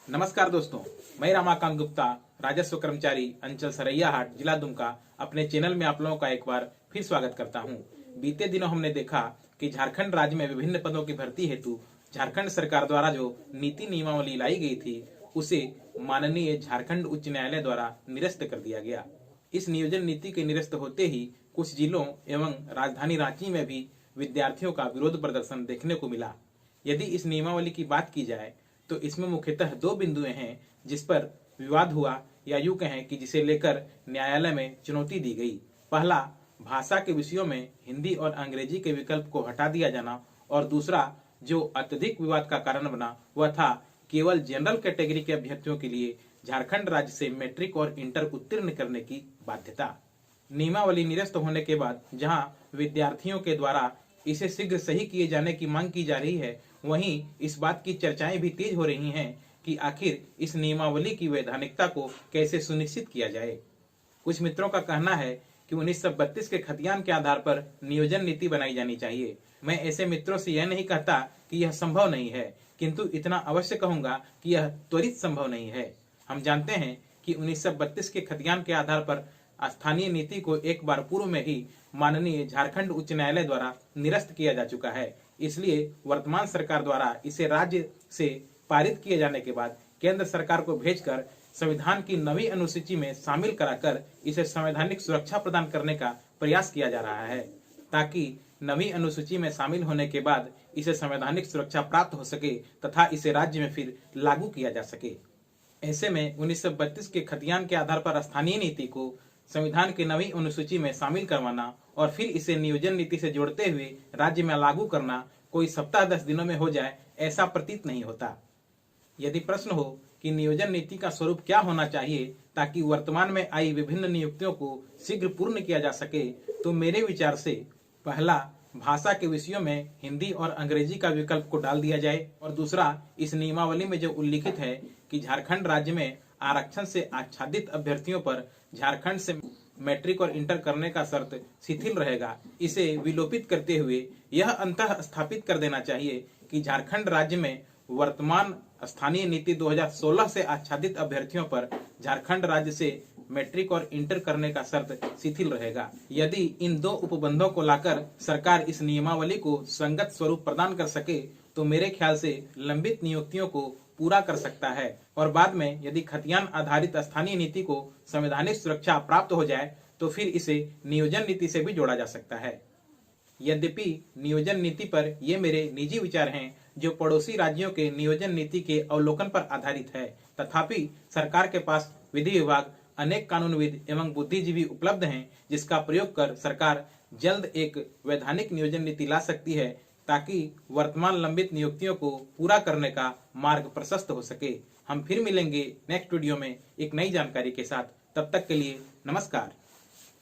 नमस्कार दोस्तों, मैं रमाकांत गुप्ता, राजस्व कर्मचारी अंचल सरैयाहाट, जिला दुमका, अपने चैनल में आप लोगों का एक बार फिर स्वागत करता हूं। बीते दिनों हमने देखा कि झारखंड राज्य में विभिन्न पदों की भर्ती हेतु झारखंड सरकार द्वारा जो नीति नियमावली लाई गई थी उसे माननीय झारखंड उच्च न्यायालय द्वारा निरस्त कर दिया गया। इस नियोजन नीति के निरस्त होते ही कुछ जिलों एवं राजधानी रांची में भी विद्यार्थियों का विरोध प्रदर्शन देखने को मिला। यदि इस नियमावली की बात की जाए तो इसमें मुख्यतः दो बिंदुएं हैं जिस पर विवाद हुआ, या यूं कहें कि जिसे लेकर न्यायालय में चुनौती दी गई। पहला, भाषा के विषयों में हिंदी और अंग्रेजी के विकल्प को हटा दिया जाना, और दूसरा जो अत्यधिक विवाद का कारण बना वह था केवल जनरल कैटेगरी के अभ्यर्थियों के लिए झारखंड राज्य से मैट्रिक और इंटर उत्तीर्ण करने की बाध्यता। नियमावली निरस्त होने के बाद जहां विद्यार्थियों के द्वारा इसे शीघ्र सही किए जाने की मांग की जा रही है, वहीं इस बात की चर्चाएं भी तेज हो रही हैं कि आखिर इस नियमावली की वैधानिकता को कैसे सुनिश्चित किया जाए। कुछ मित्रों का कहना है कि 1932 के खतियान के आधार पर नियोजन नीति बनाई जानी चाहिए। मैं ऐसे मित्रों से यह नहीं कहता कि यह संभव नहीं है, किंतु इतना अवश्य कहूंगा कि यह त्वरित संभव नहीं है। हम जानते हैं कि 1932 के खतियान के आधार पर स्थानीय नीति को एक बार पूर्व में ही माननीय झारखंड उच्च न्यायालय द्वारा निरस्त किया जा चुका है। इसलिए वर्तमान सरकार द्वारा इसे राज्य से पारित किए जाने के बाद केंद्र सरकार को भेजकर संविधान की 9वीं अनुसूची में शामिल कराकर इसे संवैधानिक सुरक्षा प्रदान करने का प्रयास किया जा रहा है, ताकि 9वीं अनुसूची में शामिल होने के बाद इसे संवैधानिक सुरक्षा प्राप्त हो सके तथा इसे राज्य में फिर लागू किया जा सके। ऐसे में 1932 के खतियान के आधार पर स्थानीय नीति को संविधान की 9वीं अनुसूची में शामिल करवाना और फिर इसे नियोजन नीति से जोड़ते हुए राज्य में लागू करना कोई सप्ताह 10 दिनों में हो जाए, ऐसा प्रतीत नहीं होता। यदि प्रश्न हो कि नियोजन नीति का स्वरूप क्या होना चाहिए ताकि वर्तमान में आई विभिन्न नियुक्तियों को शीघ्र पूर्ण किया जा सके, तो मेरे विचार से पहला, भाषा के विषयों में हिंदी और अंग्रेजी का विकल्प को डाल दिया जाए, और दूसरा, इस नियमावली में जो उल्लिखित है कि झारखंड राज्य में आरक्षण से आच्छादित अभ्यर्थियों पर झारखंड से मैट्रिक और इंटर करने का शर्त शिथिल रहेगा, इसे विलोपित करते हुए यह अंतः स्थापित कर देना चाहिए कि झारखंड राज्य में वर्तमान स्थानीय नीति 2016 से आच्छादित अभ्यर्थियों पर झारखंड राज्य से मैट्रिक और इंटर करने का शर्त शिथिल रहेगा। यदि इन दो उपबंधों को लाकर सरकार इस नियमावली को संगत स्वरूप प्रदान कर सके तो मेरे ख्याल से लंबित नियुक्तियों को पूरा कर सकता है, और बाद में यदि खतियान आधारित स्थानीय नीति को संवैधानिक सुरक्षा प्राप्त हो जाए तो फिर इसे नियोजन नीति से भी जोड़ा जा सकता है। यद्यपि नियोजन नीति पर ये मेरे निजी विचार हैं जो पड़ोसी राज्यों के नियोजन नीति के अवलोकन पर आधारित है, तथापि सरकार के पास विधि विभाग, अनेक कानूनविद एवं बुद्धिजीवी उपलब्ध हैं जिसका प्रयोग कर सरकार जल्द एक वैधानिक नियोजन नीति ला सकती है ताकि वर्तमान लंबित नियुक्तियों को पूरा करने का मार्ग प्रशस्त हो सके। हम फिर मिलेंगे नेक्स्ट वीडियो में एक नई जानकारी के साथ। तब तक के लिए नमस्कार।